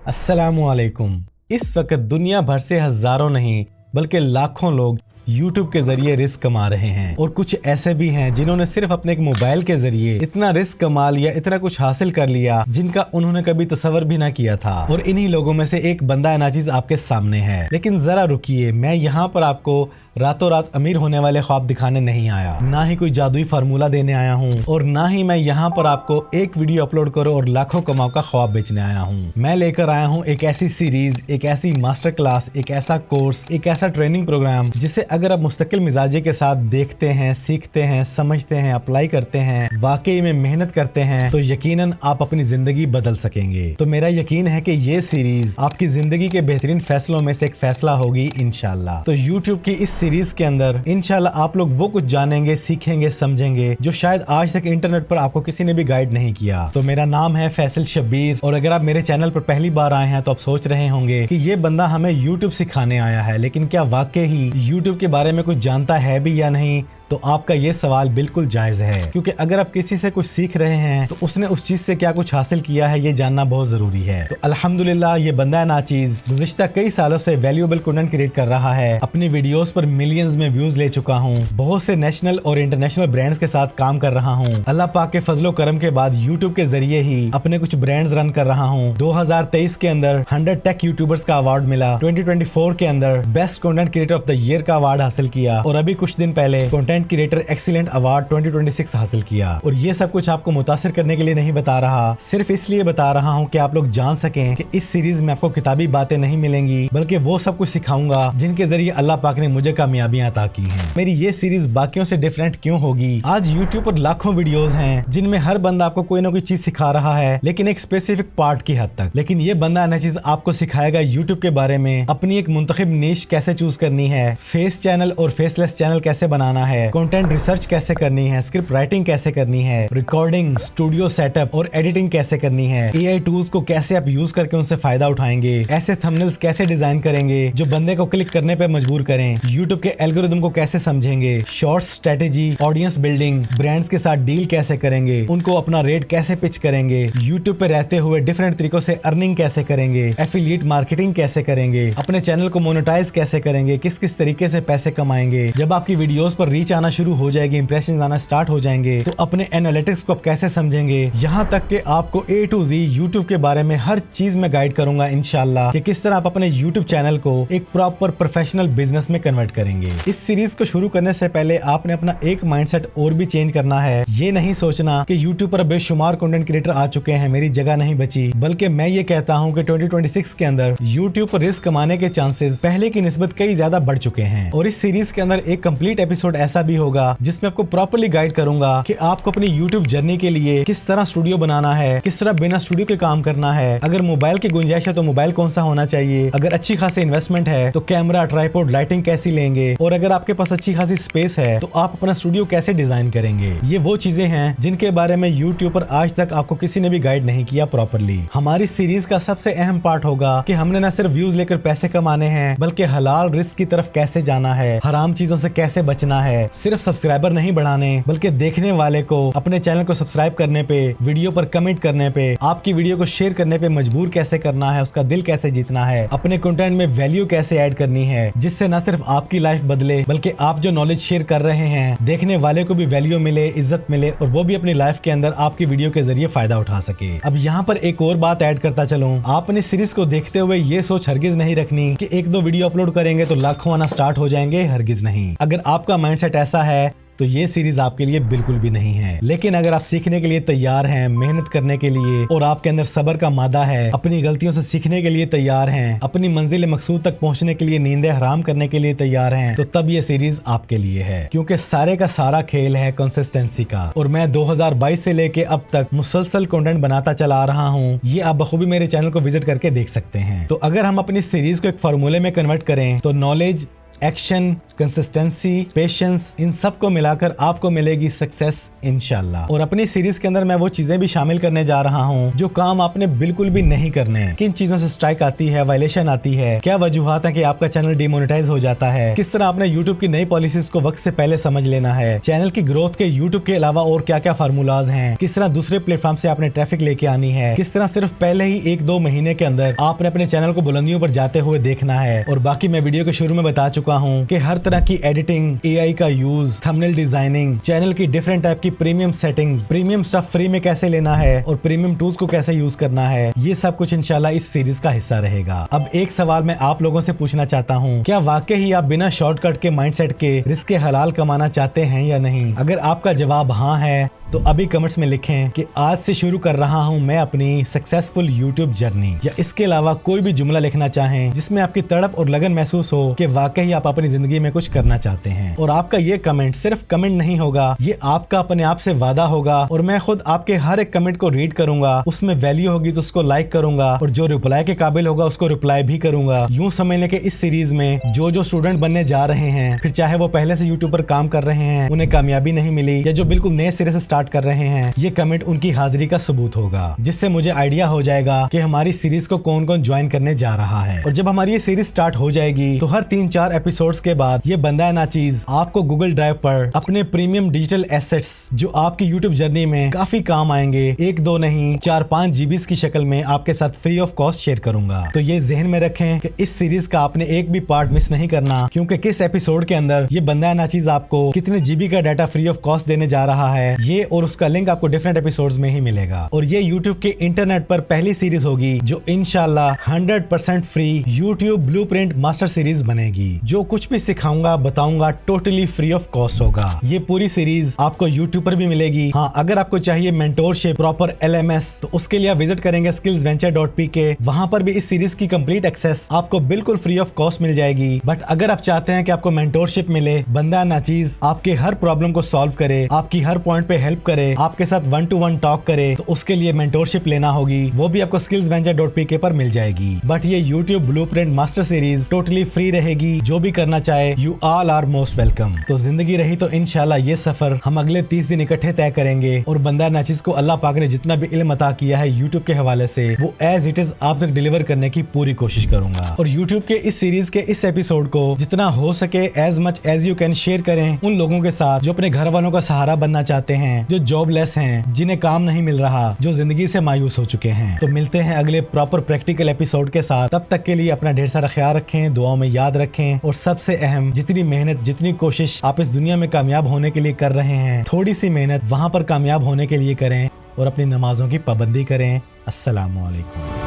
अस्सलामुअलैकुम। इस वक्त दुनिया भर से हजारों नहीं बल्कि लाखों लोग YouTube के जरिए रिस्क कमा रहे हैं और कुछ ऐसे भी हैं जिन्होंने सिर्फ अपने एक मोबाइल के जरिए इतना रिस्क कमा लिया, इतना कुछ हासिल कर लिया जिनका उन्होंने कभी तसव्वुर भी ना किया था। और इन्हीं लोगों में से एक बंदा नाचीज आपके सामने है। लेकिन जरा रुकिए, मैं यहाँ पर आपको रातों रात अमीर होने वाले ख्वाब दिखाने नहीं आया, ना ही कोई जादुई फार्मूला देने आया हूँ और ना ही मैं यहाँ पर आपको एक वीडियो अपलोड करो और लाखों कमाओ का ख्वाब बेचने आया हूँ। मैं लेकर आया हूँ एक ऐसी सीरीज, एक ऐसी मास्टर क्लास, एक ऐसा कोर्स, एक ऐसा ट्रेनिंग प्रोग्राम जिसे अगर आप मुस्तकिल मिजाजी के साथ देखते हैं, सीखते हैं, समझते हैं, अप्लाई करते हैं, वाकई में मेहनत करते हैं तो यकीनन आप अपनी जिंदगी बदल सकेंगे। तो मेरा यकीन है कि ये सीरीज आपकी जिंदगी के बेहतरीन फैसलों में से एक फैसला होगी इंशाल्लाह। तो यूट्यूब की इस सीरीज के अंदर इंशाल्लाह आप लोग वो कुछ जानेंगे, सीखेंगे, समझेंगे जो शायद आज तक इंटरनेट पर आपको किसी ने भी गाइड नहीं किया। तो मेरा नाम है फैसल शब्बीर और अगर आप मेरे चैनल पर पहली बार आए हैं तो आप सोच रहे होंगे कि ये बंदा हमें यूट्यूब सिखाने आया है, लेकिन क्या वाकई ही यूट्यूब के बारे में कुछ जानता है भी या नहीं? तो आपका ये सवाल बिल्कुल जायज है, क्योंकि अगर आप किसी से कुछ सीख रहे हैं तो उसने उस चीज से क्या कुछ हासिल किया है ये जानना बहुत जरूरी है। तो अल्हम्दुलिल्लाह ये बंदा नाचीज गुज़िश्ता कई सालों से वैल्यूएबल कंटेंट क्रिएट कर रहा है। अपनी वीडियोस पर मिलियंस में व्यूज ले चुका हूँ, बहुत से नेशनल और इंटरनेशनल ब्रांड्स के साथ काम कर रहा हूँ। अल्लाह पाक के फजलो करम के बाद यूट्यूब के जरिए ही अपने कुछ ब्रांड्स रन कर रहा हूँ। 2023 के अंदर 100 टेक यूट्यूबर्स का अवार्ड मिला, 2024 के अंदर best content creator of the year का अवार्ड हासिल किया और अभी कुछ दिन पहले कंटेंट क्रिएटर एक्सीलेंट अवार्ड 2026 हासिल किया। और ये सब कुछ आपको मुतासिर करने के लिए नहीं बता रहा, सिर्फ इसलिए बता रहा हूँ कि आप लोग जान सकें कि इस सीरीज में आपको किताबी बातें नहीं मिलेंगी, बल्कि वो सब कुछ सिखाऊंगा जिनके जरिए अल्लाह पाक ने मुझे कामयाबियां अता की हैं। मेरी ये सीरीज बाकियों से डिफरेंट क्यों होगी? आज यूट्यूब पर लाखों वीडियोस हैं जिनमें हर बंदा आपको कोई ना कोई चीज सिखा रहा है, लेकिन एक स्पेसिफिक पार्ट की हद तक। लेकिन ये बंदा नाचीज आपको सिखाएगा यूट्यूब के बारे में, अपनी एक मुंतखब नीश कैसे चूज करनी है, फेस चैनल और फेसलेस चैनल कैसे बनाना है, कंटेंट रिसर्च कैसे करनी है, स्क्रिप्ट राइटिंग कैसे करनी है, रिकॉर्डिंग, स्टूडियो सेटअप और एडिटिंग कैसे करनी है, एआई टूल्स को कैसे आप यूज करके उनसे फायदा उठाएंगे, ऐसे थंबनेल्स कैसे डिजाइन करेंगे जो बंदे को क्लिक करने पे मजबूर करें, यूट्यूब के एल्गोरिदम को कैसे समझेंगे, shorts strategy, audience building, brands के साथ डील कैसे करेंगे, उनको अपना रेट कैसे पिच करेंगे, यूट्यूब पे रहते हुए डिफरेंट तरीकों से अर्निंग कैसे करेंगे, एफिलिएट मार्केटिंग कैसे करेंगे, अपने चैनल को मोनेटाइज कैसे करेंगे, किस किस तरीके से पैसे कमाएंगे, जब आपकी वीडियोस पर रीच आना शुरू हो जाएगी, इंप्रेशन आना स्टार्ट हो जाएंगे तो अपने एनालिटिक्स को आप कैसे समझेंगे। यहाँ तक कि आपको A to Z यूट्यूब के बारे में हर चीज में गाइड करूंगा इंशाल्लाह कि किस तरह आप अपने यूट्यूब चैनल को एक प्रॉपर प्रोफेशनल बिजनेस में कन्वर्ट करेंगे। इस सीरीज को शुरू करने से पहले आपने अपना एक माइंडसेट और भी चेंज करना है। ये नहीं सोचना कि यूट्यूब पर बेशुमार कंटेंट क्रिएटर आ चुके हैं, मेरी जगह नहीं बची, बल्कि मैं ये कहता हूँ कि 2026 के अंदर यूट्यूब पर रिस्क कमाने के चांसेस पहले की निस्बत कई ज्यादा बढ़ चुके हैं। और इस सीरीज के अंदर एक कंप्लीट एपिसोड ऐसा भी होगा जिसमें आपको प्रॉपर्ली गाइड करूंगा कि आपको अपनी YouTube जर्नी के लिए किस तरह स्टूडियो बनाना है, किस तरह बिना स्टूडियो के काम करना है, अगर मोबाइल की गुंजाइश है तो मोबाइल कौन सा होना चाहिए, अगर अच्छी खासी इन्वेस्टमेंट है तो कैमरा, ट्राइपॉड, लाइटिंग कैसी लेंगे, और अगर आपके पास अच्छी खासी स्पेस है तो आप अपना स्टूडियो कैसे डिजाइन करेंगे। ये वो चीजें हैं जिनके बारे में YouTube पर आज तक आपको किसी ने भी गाइड नहीं किया प्रॉपर्ली। हमारी सीरीज का सबसे अहम पार्ट होगा कि हमने न सिर्फ व्यूज लेकर पैसे कमाने हैं, बल्कि हलाल रिस्क की तरफ कैसे जाना है, हराम चीजों से कैसे बचना है, सिर्फ सब्सक्राइबर नहीं बढ़ाने बल्कि देखने वाले को अपने चैनल को सब्सक्राइब करने पे, वीडियो पर कमेंट करने पे, आपकी वीडियो को शेयर करने पे मजबूर कैसे करना है, उसका दिल कैसे जीतना है, अपने कंटेंट में वैल्यू कैसे ऐड करनी है जिससे न सिर्फ आपकी लाइफ बदले बल्कि आप जो नॉलेज शेयर कर रहे हैं देखने वाले को भी वैल्यू मिले, इज्जत मिले और वो भी अपनी लाइफ के अंदर आपकी वीडियो के जरिए फायदा उठा सके। अब यहाँ पर एक और बात ऐड करता चलूं, आपने सीरीज को देखते हुए ये सोच हरगिज नहीं रखनी कि एक दो वीडियो अपलोड करेंगे तो लाखों आना स्टार्ट हो जाएंगे, हरगिज नहीं। अगर आपका माइंडसेट ऐसा है तो ये सीरीज आपके लिए बिल्कुल भी नहीं है। लेकिन अगर आप सीखने के लिए तैयार हैं, मेहनत करने के लिए, और आपके अंदर सब्र का मादा है, अपनी गलतियों से सीखने के लिए तैयार हैं, अपनी मंजिल मकसूद तक पहुंचने के लिए नींदें हराम करने के लिए तैयार हैं, तो तब ये सीरीज आपके लिए है। क्योंकि सारे का सारा खेल है कंसिस्टेंसी का, और मैं 2022 से लेके अब तक मुसलसल कंटेंट बनाता चला आ रहा हूँ। ये आप बखूबी मेरे चैनल को विजिट करके देख सकते हैं। तो अगर हम अपनी सीरीज को एक फार्मूले में कन्वर्ट करें तो नॉलेज, एक्शन, कंसिस्टेंसी, पेशेंस, इन सब को मिलाकर आपको मिलेगी सक्सेस इंशाल्लाह। और अपनी सीरीज के अंदर मैं वो चीजें भी शामिल करने जा रहा हूँ जो काम आपने बिल्कुल भी नहीं करने। किन चीजों से स्ट्राइक आती है, वायलेशन आती है, क्या वजूहात है कि आपका चैनल डिमोनेटाइज हो जाता है, किस तरह आपने यूट्यूब की नई पॉलिसीज को वक्त से पहले समझ लेना है, चैनल की ग्रोथ के यूट्यूब के अलावा और क्या क्या फार्मूलाज हैं, किस तरह दूसरे प्लेटफॉर्म से आपने ट्रैफिक लेके आनी है, किस तरह सिर्फ पहले ही 1-2 महीने के अंदर आपने अपने चैनल को बुलंदियों पर जाते हुए देखना है। और बाकी मैं वीडियो के शुरू में बता चुका हूँ कि हर तरह की एडिटिंग, एआई का यूज, थंबनेल डिजाइनिंग, चैनल की डिफरेंट टाइप की premium settings, premium stuff free में कैसे लेना है और प्रीमियम टूल्स को कैसे यूज करना है, ये सब कुछ इंशाल्लाह इस सीरीज का हिस्सा रहेगा। अब एक सवाल मैं आप लोगों से पूछना चाहता हूँ, क्या वाकई ही आप बिना शॉर्टकट के माइंडसेट के रिस्क के हलाल कमाना चाहते हैं या नहीं? अगर आपका जवाब हाँ है तो अभी कमेंट्स में लिखें कि आज से शुरू कर रहा हूं मैं अपनी सक्सेसफुल यूट्यूब जर्नी, या इसके अलावा कोई भी जुमला लिखना चाहें जिसमें आपकी तड़प और लगन महसूस हो कि वाकई आप अपनी जिंदगी में कुछ करना चाहते हैं। और आपका ये कमेंट सिर्फ कमेंट नहीं होगा, ये आपका अपने आप से वादा होगा और मैं खुद आपके हर एक कमेंट को रीड करूंगा, उसमें वैल्यू होगी तो उसको लाइक करूंगा और जो रिप्लाई के काबिल होगा उसको रिप्लाई भी करूंगा। यूं समझ लें कि इस सीरीज में जो स्टूडेंट बनने जा रहे हैं, फिर चाहे वो पहले से यूट्यूब पर काम कर रहे हैं, उन्हें कामयाबी नहीं मिली, या जो बिल्कुल नए सिरे से स्टार्ट कर रहे हैं, ये कमेंट उनकी हाजिरी का सबूत होगा, जिससे मुझे आइडिया हो जाएगा कि हमारी सीरीज को कौन कौन ज्वाइन करने जा रहा है। और जब हमारी ये सीरीज स्टार्ट हो जाएगी तो हर 3-4 एपिसोड्स के बाद ये बंदा है ना चीज आपको गूगल ड्राइव पर अपने प्रीमियम डिजिटल एसेट्स जो आपकी यूट्यूब जर्नी में काफी काम आएंगे, 1-2 नहीं 4-5 जीबीज की शक्ल में आपके साथ फ्री ऑफ कॉस्ट शेयर करूंगा। तो ये जहन में रखें कि इस सीरीज का आपने एक भी पार्ट मिस नहीं करना, क्योंकि किस एपिसोड के अंदर ये बंदा है ना चीज आपको कितने जीबी का डाटा फ्री ऑफ कॉस्ट देने जा रहा है, ये और उसका लिंक आपको डिफरेंट एपिसोड्स में ही मिलेगा। और ये YouTube के इंटरनेट पर पहली सीरीज होगी जो इंशाल्लाह 100% free YouTube blueprint master series बनेगी। जो कुछ भी सिखाऊंगा बताऊंगा टोटली फ्री ऑफ कॉस्ट होगा। ये पूरी सीरीज आपको YouTube पर भी मिलेगी। हाँ, अगर आपको चाहिए मेंटोरशिप, प्रॉपर LMS, तो उसके लिए आप विजिट करेंगे skillsventure.pk। वहां पर भी इस सीरीज की कंप्लीट एक्सेस आपको बिल्कुल फ्री ऑफ कॉस्ट मिल जाएगी। बट अगर आप चाहते हैं कि आपको मेंटोरशिप मिले, बंदा ना चीज आपके हर प्रॉब्लम को सॉल्व करे, आपकी हर पॉइंट पे हेल्प करे, आपके साथ 1-to-1 टॉक करे, तो उसके लिए मेंटोरशिप लेना होगी। वो भी आपको skillsventure.pk पर मिल जाएगी। बट ये YouTube blueprint master series totally free रहेगी। जो भी करना चाहे, you all are most welcome. तो जिंदगी रही तो इंशाल्लाह ये सफर हम अगले 30 दिन इकट्ठे तय करेंगे और बंदा नाचिज को अल्लाह पाक ने जितना भी इल्म अता किया है YouTube के हवाले से, वो एज इट इज आप तक डिलीवर करने की पूरी कोशिश करूंगा। और YouTube के इस सीरीज के इस एपिसोड को जितना हो सके as much as you can share करें उन लोगों के साथ जो अपने घर वालों का सहारा बनना चाहते हैं, जो जॉबलेस हैं, जिन्हें काम नहीं मिल रहा, जो जिंदगी से मायूस हो चुके हैं। तो मिलते हैं अगले प्रॉपर प्रैक्टिकल एपिसोड के साथ। तब तक के लिए अपना ढेर सारा ख्याल रखें, दुआओं में याद रखें, और सबसे अहम, जितनी मेहनत, जितनी कोशिश आप इस दुनिया में कामयाब होने के लिए कर रहे हैं, थोड़ी सी मेहनत वहां पर कामयाब होने के लिए करें और अपनी नमाजों की पाबंदी करें। अस्सलामु अलैकुम।